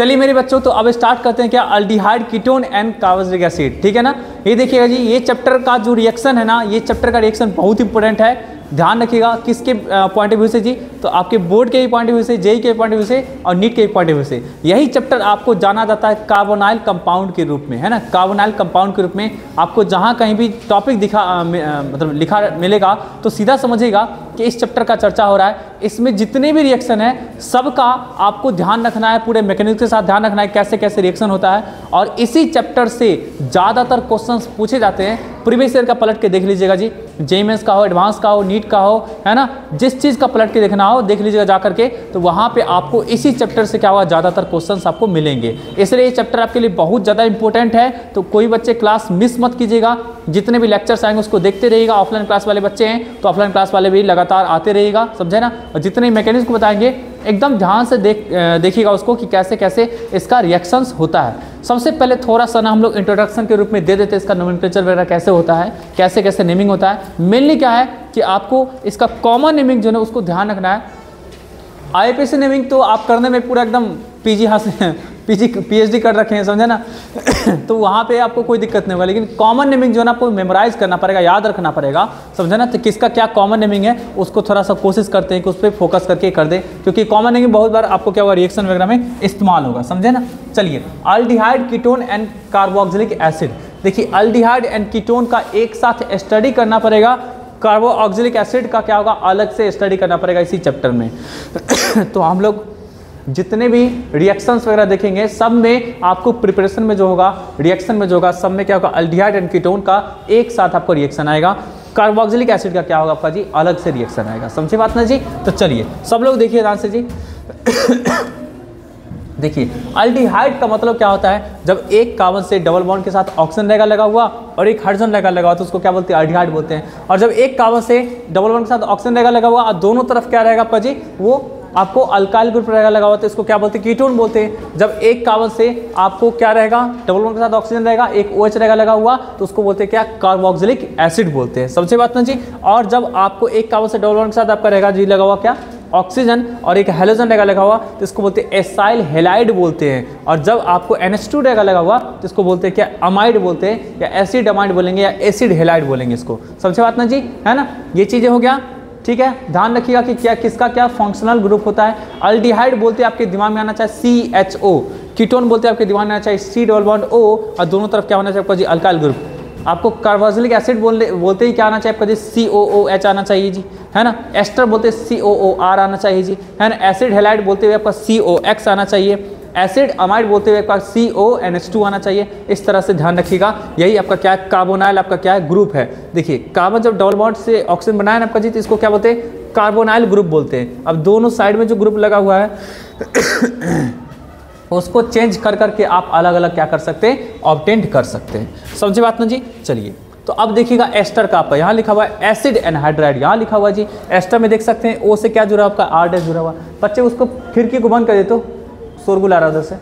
चलिए मेरे बच्चों, तो अब स्टार्ट करते हैं क्या, aldehyde ketone and carboxylic acid. ठीक है ना, ये देखिएगा जी, ये चैप्टर का जो रिएक्शन है ना, ये चैप्टर का रिएक्शन बहुत इंपॉर्टेंट है। ध्यान रखिएगा किसके पॉइंट ऑफ व्यू से जी, तो आपके बोर्ड के ही पॉइंट ऑफ व्यू से, जेई के पॉइंट ऑफ व्यू से और नीट के पॉइंट ऑफ व्यू से। यही चैप्टर आपको जाना जाता है कार्बोनाइल कंपाउंड के रूप में, है ना। कार्बोनाइल कंपाउंड के रूप में आपको जहाँ कहीं भी टॉपिक मतलब लिखा मिलेगा तो सीधा समझिएगा कि इस चैप्टर का चर्चा हो रहा है। इसमें जितने भी रिएक्शन है सबका आपको ध्यान रखना है, पूरे मैकेनिज्म के साथ ध्यान रखना है कैसे कैसे रिएक्शन होता है। और इसी चैप्टर से ज़्यादातर क्वेश्चंस पूछे जाते हैं। प्रीवियस ईयर का पलट के देख लीजिएगा जी, जेईई मेंस का हो, एडवांस का हो, नीट का हो, है ना, जिस चीज़ का पलट के देखना हो देख लीजिएगा जा करके, तो वहाँ पे आपको इसी चैप्टर से क्या होगा, ज़्यादातर क्वेश्चंस आपको मिलेंगे। इसलिए ये चैप्टर आपके लिए बहुत ज़्यादा इंपॉर्टेंट है। तो कोई बच्चे क्लास मिस मत कीजिएगा, जितने भी लेक्चर्स आएंगे उसको देखते रहिएगा। ऑफलाइन क्लास वाले बच्चे हैं तो ऑफलाइन क्लास वाले भी लगातार आते रहिएगा, समझे ना। और जितने मैकेनिज्म को बताएंगे एकदम ध्यान से देखिएगा उसको कि कैसे कैसे इसका रिएक्शंस होता है। सबसे पहले थोड़ा सा ना हम लोग इंट्रोडक्शन के रूप में दे देते हैं इसका नोमेनक्लेचर वगैरह कैसे होता है, कैसे कैसे नेमिंग होता है। मेनली क्या है कि आपको इसका कॉमन नेमिंग जो है उसको ध्यान रखना है। आईपीसी नेमिंग तो आप करने में पूरा एकदम पीएचडी कर रखे हैं, समझे ना तो वहाँ पे आपको कोई दिक्कत नहीं होगा। लेकिन कॉमन नेमिंग जो है ना आपको मेमोराइज करना पड़ेगा, याद रखना पड़ेगा, समझे ना। तो किसका क्या कॉमन नेमिंग है उसको थोड़ा सा कोशिश करते हैं कि उस पर फोकस करके कर दे, क्योंकि कॉमन नेमिंग बहुत बार आपको क्या होगा रिएक्शन वगैरह में इस्तेमाल होगा, समझे ना। चलिए, aldehyde ketone and carboxylic acid. देखिए, अल्डिहाइड एंड कीटोन का एक साथ स्टडी करना पड़ेगा, कार्बोक्सिलिक एसिड का क्या होगा अलग से स्टडी करना पड़ेगा इसी चैप्टर में तो हम लोग जितने भी रिएक्शंस वगैरह देखेंगे सब में आपको प्रिपरेशन में जो होगा, रिएक्शन में जो होगा, सब में क्या होगा, अल्डिहाइड एंड कीटोन का एक साथ आपको रिएक्शन आएगा। कार्बोक्सिलिक एसिड का क्या होगा आपका जी, अलग से रिएक्शन आएगा। समझे बात ना जी। तो चलिए सब लोग देखिए ध्यान से जी देखिए, अल्डिहाइड का मतलब क्या होता है, जब एक कार्बन से डबल बॉन्ड के साथ ऑक्सीजन रेगा लगा हुआ और एक हाइड्रोजन रेगा लगा हुआ तो उसको क्या बोलते हैं, अल्डिहाइड बोलते हैं। और जब एक कार्बन से डबल बॉन्ड के साथ ऑक्सीजन रेगा लगा हुआ और दोनों तरफ क्या रहेगा आपका जी, वो आपको अल्काइल ग्रुप रहेगा लगा हुआ तो इसको क्या बोलते हैं, कीटोन बोलते हैं। जब एक कार्बन से आपको क्या रहेगा, डबल बॉन्ड के साथ ऑक्सीजन रहेगा, एक OH रहेगा लगा हुआ तो उसको बोलते हैं क्या, कार्बोक्सिलिक एसिड बोलते हैं। सबसे बात ना जी। और जब आपको एक कार्बन से डबल बॉन्ड के साथ आपका रहेगा जी लगा हुआ क्या, ऑक्सीजन, और एक हेलोजन रहेगा लगा हुआ तो इसको बोलते हैं एसाइल हेलाइड बोलते हैं। और जब आपको NH2 रहेगा लगा हुआ तो इसको बोलते हैं क्या, अमाइड बोलते हैं, या एसिड अमाइड बोलेंगे, या एसिड हेलाइड बोलेंगे इसको। समझे बात ना जी, है ना। ये चीज़ें हो गया, ठीक है। ध्यान रखिएगा कि क्या किसका क्या फंक्शनल ग्रुप होता है। अल्डिहाइड बोलते हैं आपके दिमाग में आना चाहिए CHO, कीटोन बोलते हैं आपके दिमाग में आना चाहिए C डबल बॉन्ड O, और दोनों तरफ क्या होना चाहिए आपका जी, अल्काइल ग्रुप। आपको कार्बोक्सिलिक एसिड बोलते ही क्या आना चाहिए आपका जी, COOH आना चाहिए जी, है ना। एस्टर बोलते हैं COOR आना चाहिए जी, है ना। एसिड हेलाइड बोलते हुए आपका COX आना चाहिए। एसिड अमाइड बोलते हुए आपका CONH2 आना चाहिए। इस तरह से ध्यान रखिएगा। यही आपका क्या है, कार्बोनाइल आपका क्या है, ग्रुप है। देखिए, कार्बन जब डबल बॉन्ड से ऑक्सीजन बनाया ना आपका जी तो इसको क्या बोलते हैं, कार्बोनाइल ग्रुप बोलते हैं। अब दोनों साइड में जो ग्रुप लगा हुआ है उसको चेंज कर करके आप अलग अलग क्या कर सकते हैं, ऑब्टेन कर सकते हैं। समझे बात ना जी। चलिए, तो अब देखिएगा एस्टर का आपका यहाँ लिखा हुआ है एसिड एनहाइड्राइड, यहाँ लिखा हुआ है जी। एस्टर में देख सकते हैं O से क्या जुड़ा आपका, R जुड़ा हुआ। बच्चे उसको खिड़की को बंद कर दे तो शोरगुल आ रहा उधर से।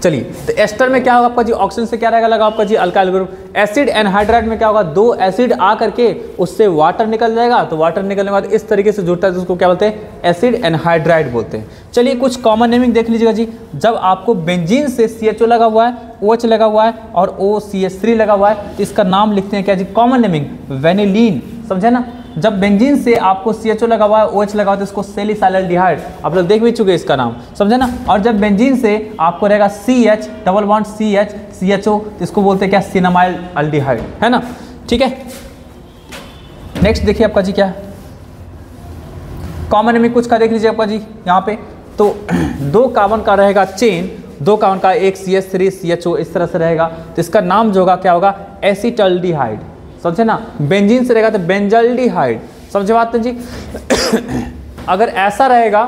चलिए, तो एस्टर में क्या होगा आपका जी, ऑक्सीजन से क्या रहेगा लगा आपका जी, अल्काइल ग्रुप। एसिड एनहाइड्राइड में क्या होगा, दो एसिड आ करके उससे वाटर निकल जाएगा, तो वाटर निकलने के बाद इस तरीके से जुड़ता है तो उसको क्या बोलते हैं, एसिड एनहाइड्राइड बोलते हैं। चलिए, कुछ कॉमन नेमिंग देख लीजिएगा जी। जब आपको बेंजीन से CHO लगा हुआ है, OH लगा हुआ है और OCH3 लगा हुआ है तो इसका नाम लिखते हैं क्या जी, कॉमन नेमिंग वेनिलीन। समझे ना। जब बेंजीन से आपको CHO लगा हुआ है, OH लगा हुआ है तो इसको सैलिसाइल्डिहाइड, आप लोग देख भी चुके इसका नाम, समझे ना। और जब बेंजीन से आपको रहेगा CH double bond CH CHO तो इसको बोलते हैं क्या, सिनामाइल अल्डिहाइड, है ना। ठीक है। नेक्स्ट देखिए आपका जी क्या है, कॉमन नेमिंग कुछ का देख लीजिए आपका जी यहाँ पे। तो दो कार्बन का रहेगा चेन, दो कार्बन का एक CH3 CHO इस तरह से रहेगा तो इसका नाम जो होगा क्या होगा, एसिटल्डिहाइड। समझे ना। बेंजीन से रहेगा तो बेंजल्डिहाइड। समझे बात है जी। अगर ऐसा रहेगा,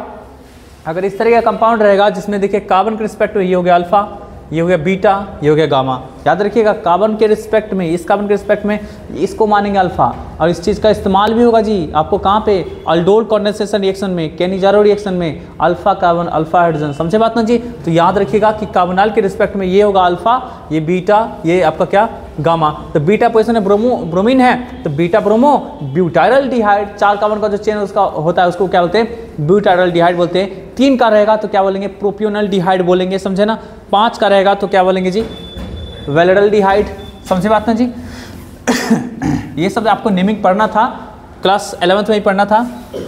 अगर इस तरह का कंपाउंड रहेगा जिसमें देखिए कार्बन के रिस्पेक्ट में ये हो गया अल्फा, ये हो गया बीटा, ये हो गया गामा। याद रखिएगा, कार्बन के रिस्पेक्ट में, इस कार्बन के रिस्पेक्ट में इसको मानेंगे अल्फा। और इस चीज़ का इस्तेमाल भी होगा जी आपको कहाँ पे, अल्डोल कंडेंसेशन रिएक्शन में, केनिजारो रिएक्शन में, अल्फा कार्बन अल्फा हाइड्रोजन। समझे बात ना जी। तो याद रखिएगा कि कार्बोनाइल के रिस्पेक्ट में ये होगा अल्फा, ये बीटा, ये आपका क्या, गामा। तो बीटा पोजिशन में ब्रोमीन है तो बीटा ब्रोमो ब्यूटाइल डिहाइड, चार कार्बन का जो चेन उसका होता है उसको क्या बोलते हैं, ब्यूटाइलडिहाइड बोलते हैं। 3 का रहेगा तो क्या बोलेंगे, प्रोपियोनल्डिहाइड बोलेंगे, समझे ना। 5 का रहेगा तो क्या बोलेंगे जी, वेलिडल्डिहाइड, समझे बात ना जी। ये सब आपको नेमिंग पढ़ना था, क्लास 11th में ही पढ़ना था।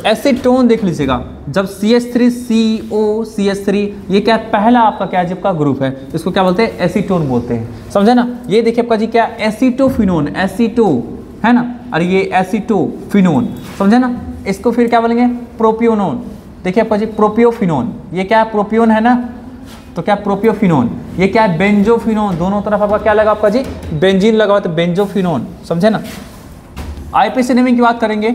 एसीटोन देख लीजिएगा, जब CH3 COCH3, ये क्या पहला आपका क्या है, का ग्रुप है, इसको क्या बोलते हैं, एसीटोन बोलते हैं, समझे ना। ये देखिए आपका जी क्या, एसीटोफिनोन, एसीटो है ना, और ये एसीटोफिनोन, समझे ना। इसको फिर क्या बोलेंगे, प्रोपियोनोन। देखिए आपका जी प्रोपियोफिनोन, ये क्या प्रोपियोन है ना, तो क्या प्रोपियोफिनोन। ये क्या है, बेंजोफिनोन, दोनों तरफ आपका क्या लगा आपका जी, बेंजीन लगा हुआ, तो बेंजोफिनोन, समझे ना। आईपीसी नेमिंग की बात करेंगे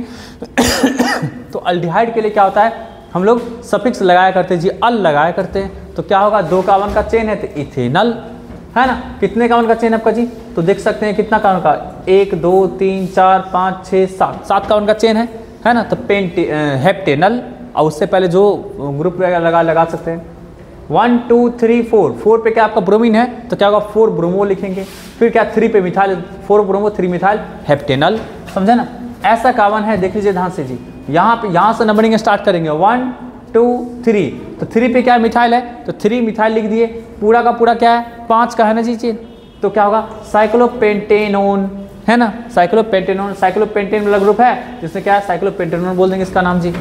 तो अल्डिहाइड के लिए क्या होता है, हम लोग सफिक्स लगाया करते हैं जी, अल लगाया करते हैं, तो क्या होगा, 2 कार्बन का चेन है तो इथेनल है ना। कितने कार्बन का चेन है आपका जी, तो देख सकते हैं कितना कार्बन का, 1 2 3 4 5 6 7 कार्बन का चेन है ना, तो हेप्टेनल। और उससे पहले जो ग्रुप लगा सकते हैं 1 2 3 4, 4 पे क्या आपका ब्रोमीन है, तो क्या होगा 4 ब्रोमो लिखेंगे। फिर क्या 3 पे मिथाइल, 4 ब्रोमो 3 मिथाइल हेप्टेनल, समझे ना। ऐसा कार्बन है, देख लीजिए ध्यान से जी, यहाँ से नंबरिंग स्टार्ट करेंगे 1 2 3, तो 3 पे क्या है, मिथाइल है, तो 3 मिथाइल लिख दिए। पूरा का पूरा क्या है, 5 का है ना जी चेन, तो क्या होगा, साइक्लोपेंटेनोन है ना, साइक्लोपेंटेनोन। साइक्लोपेंटेन वाला ग्रुप है जिसमें क्या है, साइक्लोपेंटेनोन बोल देंगे इसका नाम जी।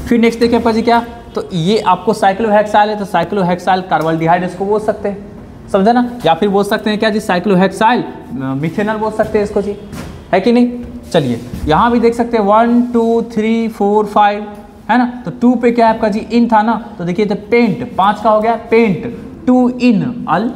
फिर नेक्स्ट देखिए आपका जी क्या, तो ये आपको साइक्लोहेक्साइल है, तो साइक्लोहेक्साइल कार्बल्डिहाइड इसको बोल सकते हैं, समझे ना। या फिर बोल सकते हैं क्या जी, साइक्लोहेक्साइल मिथेनॉल बोल सकते हैं इसको जी, है कि नहीं। चलिए यहाँ भी देख सकते हैं 1 2 3 4 5 है ना, तो 2 पे क्या है आपका जी, इन था ना, तो देखिए तो पेंट, 5 का हो गया पेंट, 2 इन अल।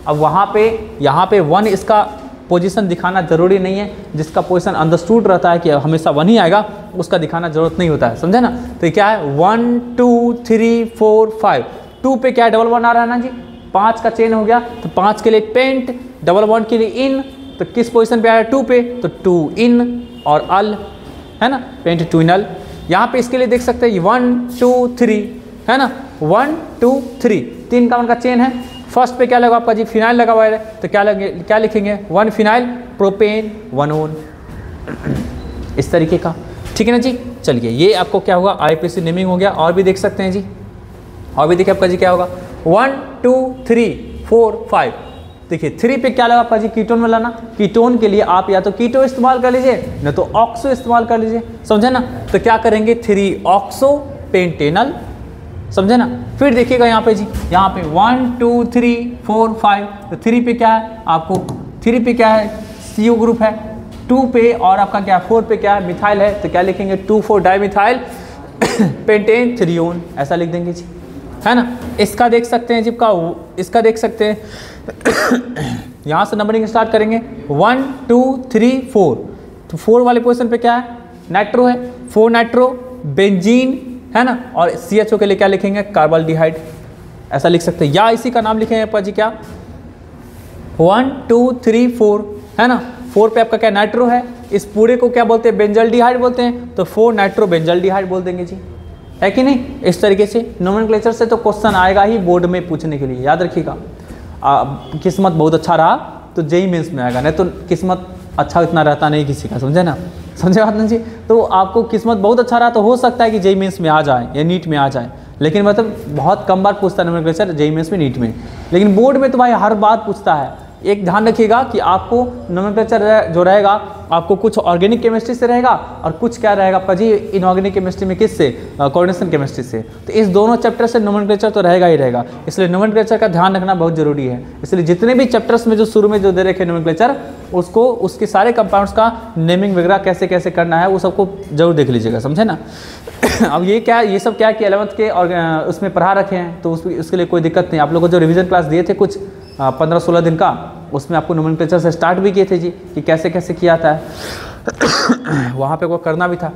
अब वहाँ पे यहाँ पे 1 इसका पोजीशन दिखाना जरूरी नहीं है, जिसका पोजीशन अंडरस्टूड रहता है कि हमेशा 1 ही आएगा, उसका दिखाना जरूरत नहीं होता है, समझे ना। तो ये क्या है, 1 2 3 4 5, 2 पे क्या है, डबल बॉन्ड आ रहा है ना जी, 5 का चेन हो गया, तो 5 के लिए पेंट, डबल बॉन्ड के लिए इन, तो किस पोजीशन पे आया, 2 पे, तो 2 इन और अल है ना, पेंट 2 इन अल। यहाँ पे इसके लिए देख सकते हैं 1 2 3 है ना, 1 2 3, 3 का उनका चेन है। फर्स्ट पे क्या लगा आपका जी, फिनाइल लगा हुआ है, तो क्या लिखेंगे, 1 फिनाइल प्रोपेन 1 ओन, इस तरीके का, ठीक है ना जी। चलिए ये आपको क्या होगा, आईपीसी नेमिंग हो गया। और भी देख सकते हैं जी, और भी देखिए आपका जी क्या होगा, 1 2 3 4 5, देखिए 3 पे क्या लगा आपका जी, कीटोन में लाना। कीटोन के लिए आप या तो कीटो इस्तेमाल कर लीजिए, न तो ऑक्सो इस्तेमाल कर लीजिए, समझे ना। तो क्या करेंगे, 3 ऑक्सो पेंटेनल, समझे ना। फिर देखिएगा यहाँ पे जी, यहाँ पे 1 2 3 4 5, तो 3 पे क्या है आपको, 3 पे क्या है, CO ग्रुप है, 2 पे और आपका क्या 4 पे क्या है, मिथाइल है, तो क्या लिखेंगे, 2,4 डाईमिथाइल पेंटेन 3 ओन, ऐसा लिख देंगे जी, है ना। इसका देख सकते हैं जी, इसका देख सकते हैं यहाँ से नंबरिंग स्टार्ट करेंगे 1 2 3 4, तो 4 वाले पोजीशन पे क्या है, नाइट्रो है, 4 नाइट्रो बेंजीन है ना, और CHO के लिए क्या लिखेंगे, कार्बल्डिहाइड, ऐसा लिख सकते हैं। या इसी का नाम लिखेंगे आपका जी क्या, 1 2 3 4 है ना, 4 पे आपका क्या नाइट्रो है, इस पूरे को क्या बोलते हैं, बेंजल्डिहाइड बोलते हैं, तो 4 नाइट्रो बेंजल्डिहाइड बोल देंगे जी, है कि नहीं। इस तरीके से नोमेनक्लेचर से तो क्वेश्चन आएगा ही बोर्ड में पूछने के लिए, याद रखिएगा। किस्मत बहुत अच्छा रहा तो JEE मेंस में आएगा, नहीं तो किस्मत अच्छा इतना रहता नहीं किसी का, समझे ना, समझे बात ना जी। तो आपको किस्मत बहुत अच्छा रहा तो हो सकता है कि JEE मेंस में आ जाए या नीट में आ जाए, लेकिन मतलब बहुत कम बार पूछता है नोमेनक्लेचर JEE मेंस में, नीट में। लेकिन बोर्ड में तो भाई हर बार पूछता है। एक ध्यान रखिएगा कि आपको नोमेनक्लेचर जो रहेगा, आपको कुछ ऑर्गेनिक केमिस्ट्री से रहेगा और कुछ क्या रहेगा आपका जी, इनऑर्गेनिक केमिस्ट्री में किससे, कोऑर्डिनेशन केमिस्ट्री से। तो इस दोनों चैप्टर से नोमेनक्लेचर तो रहेगा ही रहेगा, इसलिए नोमेनक्लेचर का ध्यान रखना बहुत जरूरी है। इसलिए जितने भी चैप्टर्स में जो शुरू में जो दे रखे नोमेनक्लेचर, उसको उसके सारे कंपाउंड्स का नेमिंग वगैरह कैसे कैसे करना है वो सबको जरूर देख लीजिएगा, समझे ना। अब ये क्या, ये सब क्या कि 11th के और उसमें पढ़ा रखे हैं, तो उसके लिए कोई दिक्कत नहीं। आप लोगों को जो रिवीजन क्लास दिए थे कुछ 15-16 दिन का, उसमें आपको नोमेनक्लेचर से स्टार्ट भी किए थे जी कि कैसे कैसे किया था वहाँ पे को करना भी था,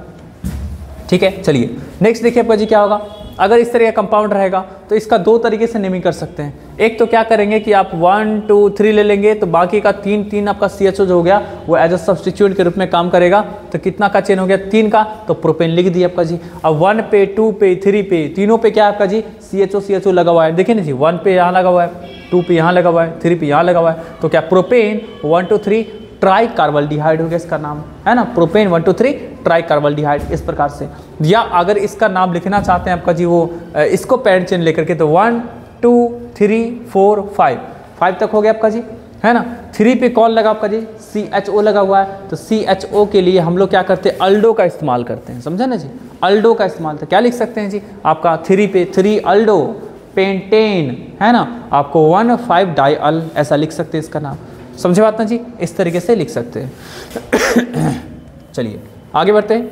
ठीक है। चलिए नेक्स्ट देखिए आपका जी क्या होगा, अगर इस तरह का कंपाउंड रहेगा तो इसका 2 तरीके से नेमिंग कर सकते हैं। एक तो क्या करेंगे कि आप 1 2 3 ले लेंगे, तो बाकी का 3 आपका CHO जो हो गया वो एज अ सब्सटीट्यूट के रूप में काम करेगा। तो कितना का चेन हो गया, 3 का, तो प्रोपेन लिख दिया आपका जी। अब 1 पे 2 पे 3 पे, तीनों पे क्या आपका जी, CHO लगा हुआ है, देखिए ना जी, 1 पे यहाँ लगा हुआ है, 2 पे यहाँ लगा हुआ है, 3 पे यहाँ लगा हुआ है, तो क्या प्रोपेन 1 2 3 ट्राई कार्बल्डिहाइड हो गया इसका नाम, है ना, प्रोपेन 1 2 3 ट्राई कार्बल्डिहाइड, इस प्रकार से। या अगर इसका नाम लिखना चाहते हैं आपका जी वो इसको पैरेंट चेन लेकर के, तो 1 2 3 4 5 तक हो गया आपका जी, है ना। 3 पे कौन लगा आपका जी, CHO लगा हुआ है, तो CHO के लिए हम लोग क्या करते हैं, अल्डो का इस्तेमाल करते हैं, समझा ना जी, अल्डो का इस्तेमाल। तो क्या लिख सकते हैं जी आपका 3 पे 3 अल्डो पेंटेन, है ना, आपको 1 5 डाई अल, ऐसा लिख सकते हैं इसका नाम, समझे बात ना जी, इस तरीके से लिख सकते हैं। चलिए आगे बढ़ते हैं।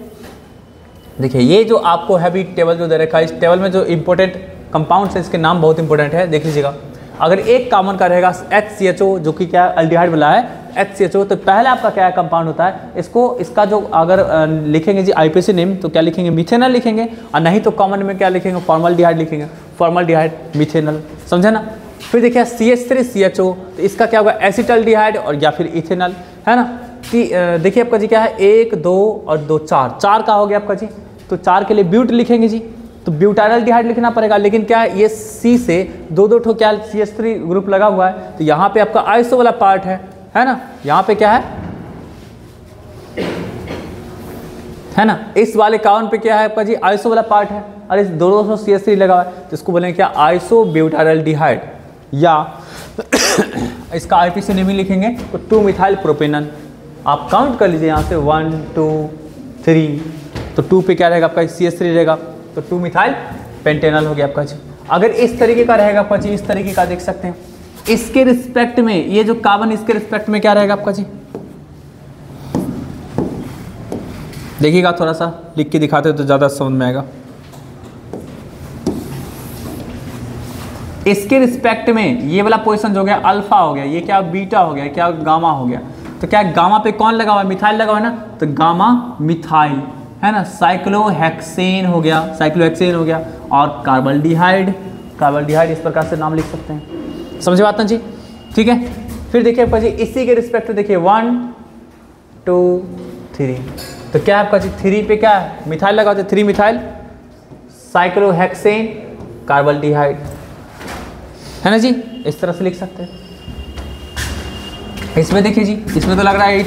देखिए ये जो आपको हैवी टेबल जो दे रखा है, इस टेबल में जो इंपॉर्टेंट कंपाउंड्स है इसके नाम बहुत इंपॉर्टेंट है, देख लीजिएगा। अगर एक कॉमन का रहेगा HCHO जो कि क्या अल्डिहाइड वाला है HCHO, तो पहले आपका क्या कंपाउंड होता है, इसका जो अगर लिखेंगे जी IPC नेम तो क्या लिखेंगे, मिथेनल लिखेंगे, और नहीं तो कॉमन में क्या लिखेंगे, फॉर्मल्डिहाइड लिखेंगे, फॉर्मल्डिहाइड मिथेनल, समझे ना। फिर देखिए CH3CHO, तो इसका क्या होगा, एसिटल्डिहाइड और या फिर इथेनल, है ना। देखिए आपका जी क्या है, 1 2 और 2 4 का हो गया आपका जी, तो 4 के लिए ब्यूट लिखेंगे जी, तो ब्यूटाइलडिहाइड लिखना पड़ेगा, लेकिन क्या है ये C से 2 ठो क्या CH3 ग्रुप लगा हुआ है, तो यहाँ पे आपका आइसो वाला पार्ट है ना, यहाँ पे क्या है ना, इस वाले कार्बन पे क्या है आपका जी, आइसो वाला पार्ट है, और इस दोनों CH3 लगा हुआ है, तो इसको बोलेंगे क्या, आइसो ब्यूटाइलडिहाइड, या इसका IPC नेम ही लिखेंगे तो 2 मिथाइल प्रोपेनल। आप काउंट कर लीजिए यहाँ से 1 2 3, तो 2 पे क्या रहेगा आपका CH3 रहेगा, तो 2 मिथाइल पेंटेनल हो गया आपका जी। अगर इस तरीके का रहेगा आपका जी, इस तरीके का देख सकते हैं, इसके रिस्पेक्ट में ये जो कार्बन इसके रिस्पेक्ट में क्या रहेगा आपका जी, देखिएगा थोड़ा सा लिख के दिखाते हो तो ज़्यादा समझ में आएगा। इसके रिस्पेक्ट में ये वाला पोजीशन जो गया अल्फा हो गया, ये क्या बीटा हो गया, क्या गामा हो गया, तो क्या गामा पे कौन लगा हुआ है, मिथाइल लगा हुआ है ना, तो गामा मिथाइल, है ना, साइक्लोहेक्सेन हो गया, साइक्लोहेक्सेन हो गया, और कार्बल्डिहाइड इस प्रकार से नाम लिख सकते हैं, समझे बात ना जी, ठीक है। फिर देखिए आपका जी इसी के रिस्पेक्ट देखिए 1 2 3, तो क्या है आपका जी 3 पे क्या है, मिथाइल लगा हुआ है, 3 मिथाइल साइक्लोहेक्सेन कार्बल्डिहाइड, है ना जी, इस तरह से लिख सकते हैं। इसमें देखिए जी, इसमें तो लग रहा है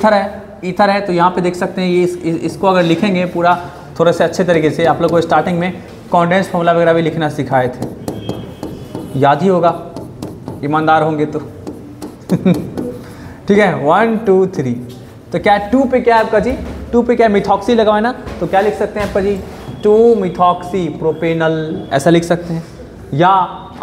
ईथर है, तो यहाँ पे देख सकते हैं ये इसको अगर लिखेंगे पूरा थोड़ा से अच्छे तरीके से, आप लोग को स्टार्टिंग में कॉन्डेंस फॉर्मूला वगैरह भी लिखना सिखाए थे, याद ही होगा, ईमानदार होंगे तो ठीक है। 1 2 3, तो क्या 2 पे क्या है आपका जी, 2 पे क्या मिथॉक्सी लगा हुआ है ना, तो क्या लिख सकते हैं आपका जी 2 मिथॉक्सी प्रोपेनल, ऐसा लिख सकते हैं। या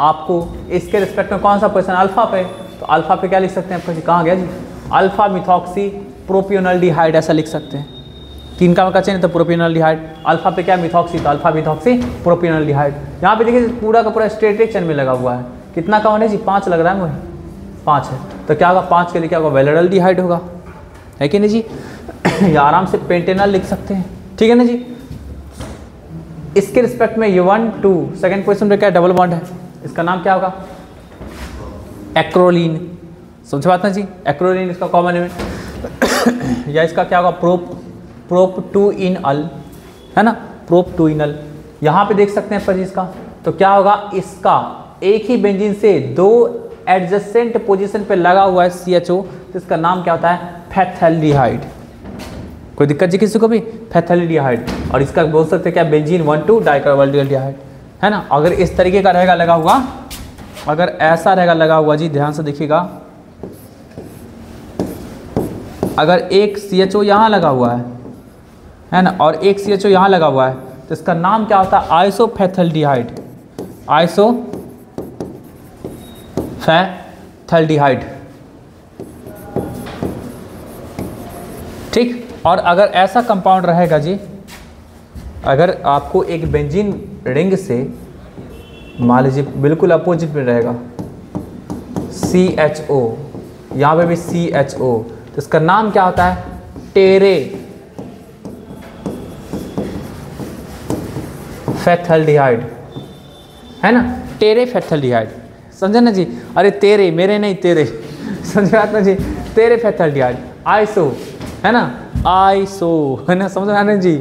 आपको इसके रिस्पेक्ट में कौन सा पोजीशन अल्फा पे, तो अल्फा पे क्या लिख सकते हैं आपका जी, कहाँ गया जी, अल्फा मिथॉक्सी प्रोपियोनल्डिहाइड, ऐसा लिख सकते हैं। 3 का चेन है तो प्रोपियोनल्डिहाइड, अल्फा पे क्या मिथॉक्सी, तो अल्फा मिथॉक्सी प्रोपियोनल्डिहाइड। यहाँ पे देखिए पूरा का पूरा स्ट्रेटिक चेन में लगा हुआ है, कितना का होने जी 5 लग रहा है मुझे, 5 है, तो क्या होगा 5 के लिए क्या होगा, वेलेडल्डिहाइड होगा, है कि नहीं जी। या आराम से पेंटेनल लिख सकते हैं, ठीक है ना जी। इसके रिस्पेक्ट में ये 1 2 सेकेंड पोजीशन पे क्या डबल बॉन्ड है, इसका नाम क्या होगा, एक्रोलीन, समझे बात ना जी, एक्रोलीन इसका कॉमन है। या इसका क्या होगा प्रोप 2 इन अल, है ना, प्रोप 2 इन अल, यहाँ पे देख सकते हैं पर जी इसका, तो क्या होगा, इसका एक ही बेंजीन से 2 एडजेसेंट पोजीशन पे लगा हुआ है CHO, तो इसका नाम क्या होता है, फैथल्डिहाइड। कोई दिक्कत जी किसी को भी, फैथल्डिहाइड। और इसका बोल सकते हैं क्या, बेंजीन 1 2 डाइकार्बोल्डिहाइड, है ना। अगर इस तरीके का रहेगा लगा हुआ, अगर ऐसा रहेगा लगा हुआ जी, ध्यान से देखिएगा, अगर एक CHO यहाँ लगा हुआ है ना, और एक CHO यहाँ लगा हुआ है, तो इसका नाम क्या होता है, आइसोफैथल्डिहाइड, आइसोफैथल्डिहाइड, ठीक। और अगर ऐसा कंपाउंड रहेगा जी, अगर आपको एक बेंजीन रिंग से मान लीजिए बिल्कुल अपोजिट में रहेगा CHO, यहाँ पे भी CHO, तो इसका नाम क्या होता है, टेरे फैथल्डिहाइड, है ना, टेरे फैथल्डिहाइड, समझे ना जी। अरे तेरे, मेरे नहीं तेरे, समझे बात ना जी, तेरे फैथल्डिहाइड, आइसो, है ना, आइसो, है ना, समझ में जी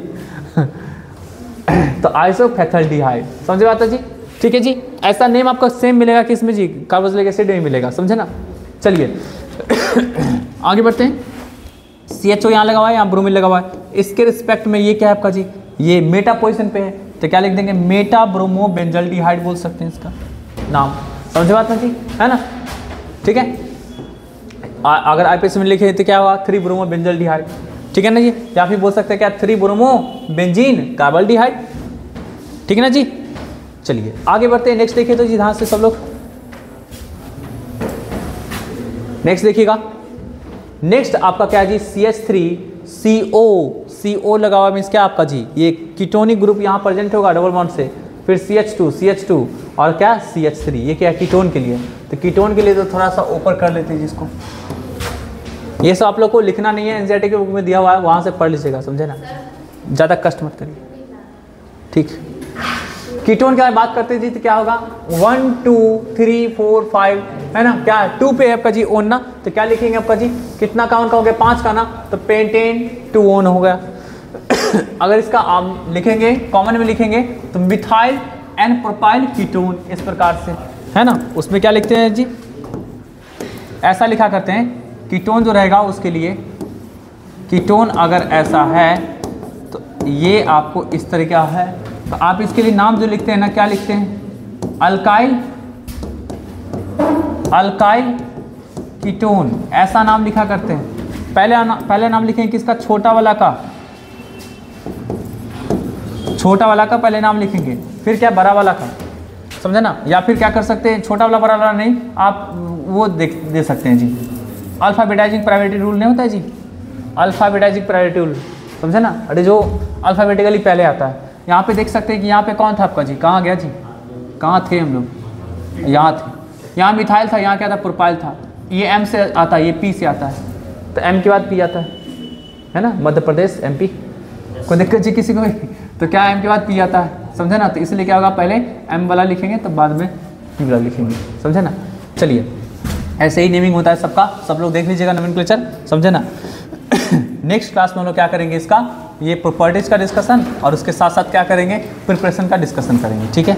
तो आइसोफैथल्डिहाइड, समझे बात है जी, ठीक है जी। ऐसा नेम आपको सेम मिलेगा कि इसमें जी कार्बोक्सिलिक एसिड में मिलेगा, समझे ना। चलिए आगे बढ़ते हैं। CHO यहाँ लगा हुआ है, यहाँ ब्रोमीन लगा हुआ है, इसके रिस्पेक्ट में ये क्या है आपका जी, ये मेटा पोजीशन पे है, तो क्या लिख देंगे, मेटा ब्रोमो बेंजल्डिहाइड बोल सकते हैं इसका नाम। समझे बात ना जी, है ना, ठीक है। अगर IPS में लिखे तो क्या होगा, 3 ब्रोमो बेंजल्डिहाइड, ठीक है ना जी, या फिर बोल सकते हैं क्या 3 ब्रोमो बेंजीन कार्बल्डिहाइड, ठीक है ना जी। चलिए आगे बढ़ते हैं, नेक्स्ट देखिए तो जी ध्यान से सब लोग, नेक्स्ट देखिएगा। नेक्स्ट आपका क्या है जी, CH3CO लगा हुआ मीन्स क्या आपका जी, ये कीटोनिक ग्रुप यहाँ प्रेजेंट होगा डबल बॉन्ड से, फिर CH2 और क्या CH3, ये क्या है कीटोन के लिए, तो कीटोन के लिए तो थोड़ा सा ऊपर कर लेते हैं जिसको, ये सब आप लोग को लिखना नहीं है, एनसीईआरटी के बुक में दिया हुआ है, वहाँ से पढ़ लीजिएगा, समझे ना, ज़्यादा कष्ट मत करिए, ठीक। कीटोन की बात करते जी तो क्या होगा, 1 2 3 4 5 है ना, क्या 2 पे है आपका जी ओन ना, तो क्या लिखेंगे आपका जी, कितना का उनका हो गया, 5 का ना, तो पेंटेन 2 ओन हो गया। अगर इसका आप लिखेंगे कॉमन में लिखेंगे तो मिथाइल एंड प्रोपाइल कीटोन, इस प्रकार से है ना, उसमें क्या लिखते हैं जी, ऐसा लिखा करते हैं, कीटोन जो रहेगा उसके लिए, कीटोन अगर ऐसा है तो ये आपको इस तरह का है, तो आप इसके लिए नाम जो लिखते हैं ना, क्या लिखते हैं, अल्काइल कीटोन, ऐसा नाम लिखा करते हैं। पहले नाम लिखेंगे किसका, छोटा वाला का पहले नाम लिखेंगे, फिर क्या बड़ा वाला का, समझे ना, या फिर क्या कर सकते हैं, छोटा वाला बड़ा वाला नहीं, आप वो दे सकते हैं जी, अल्फाबेटाइजिंग प्रायोरिटी रूल नहीं होता है जी, अल्फाबेटाइजिंग प्रायोरिटी रूल, समझे ना, अरे जो अल्फाबेटिकली पहले आता है। यहाँ पे देख सकते हैं कि यहाँ पे कौन था आपका जी, कहाँ गया जी, कहाँ थे हम लोग, यहाँ थे, यहाँ मिथाइल था, यहाँ क्या था, प्रोपाइल था, ये M से आता है, ये P से आता है, तो M के बाद P आता है ना, मध्य प्रदेश MP, कोई दिक्कत जी किसी को भी, तो क्या M के बाद P आता है, समझे ना, तो इसलिए क्या होगा, पहले M वाला लिखेंगे तब बाद में P वाला लिखेंगे, समझे ना। चलिए ऐसे ही नेमिंग होता है सबका, सब लोग देख लीजिएगा नोमेनक्लेचर, समझे ना। नेक्स्ट क्लास में हम लोग क्या करेंगे, इसका ये प्रॉपर्टीज का डिस्कशन और उसके साथ साथ क्या करेंगे, प्रिपरेशन का डिस्कशन करेंगे, ठीक है।